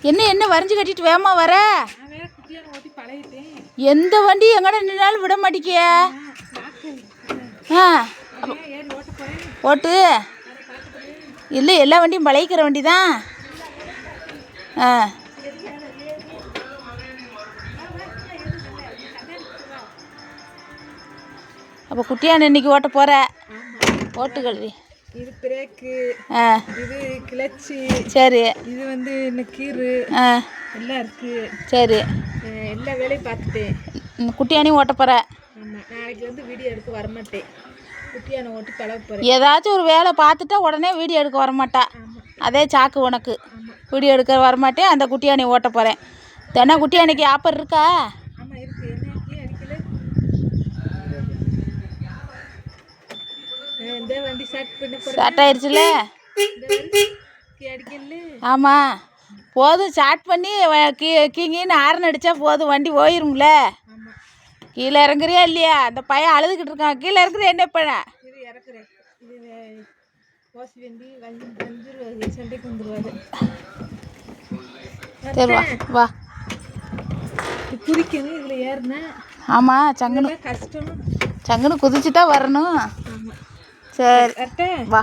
என்ன வரைஞ்சி கட்டிட்டு வேகமா வர? எந்த வண்டி எங்கட நின்னாலும் விட மாட்டிக்கிய. ஓட்டு இல்லை, எல்லா வண்டியும் பழகிக்கிற வண்டி தான். அப்போ குட்டியான இன்னைக்கு ஓட்ட போகிற? ஓட்டு கல்வி. இது பிரேக்கு, இது கிளச்சு, சரி. இது வந்து இந்த கீரு எல்லாம் இருக்கு. சரி, எல்லா வேலையும் பார்த்துட்டேன். குட்டியானையும் ஓட்ட போகிற? ஆமாம், நாளைக்கு வந்து வீடியோ எடுக்க வரமாட்டேன். குட்டியான ஓட்டி பழக போகிறேன். ஏதாச்சும் ஒரு வேலை பார்த்துட்டா உடனே வீடியோ எடுக்க வரமாட்டா. அதே சாக்கு உனக்கு. வீடியோ எடுக்க வரமாட்டேன், அந்த குட்டியானை ஓட்ட போகிறேன். தினம் குட்டியானைக்கு ஆப்பர் இருக்கா? ஆமாம் இருக்கு. என்ன அடிக்கல? இந்த வண்டி ஸ்டார்ட் பண்ண போகிறேன். ஸ்டார்ட் ஆயிடுச்சுல? அடிக்கல? ஆமாம், போதும். ஸ்டார்ட் பண்ணி கீங்கின்னு ஆரன் அடித்தா போதும், வண்டி போயிரும்ல. கீழே இறங்குறியா இல்லையா? அந்த பையன் அழுதுகிட்டு இருக்கான். கீழே இறங்குறியா? என்ன பண்ண? இது இறக்குறேன். இது ஓசி வண்டி வந்து சண்டைக்கு வந்துடுவாரு. சரி வா வா. இது குதிக்கணும், இதில் ஏறினா. ஆமாம், சங்குனு கஷ்டம். சங்குனு குதிச்சு தான் வரணும். சரி வா.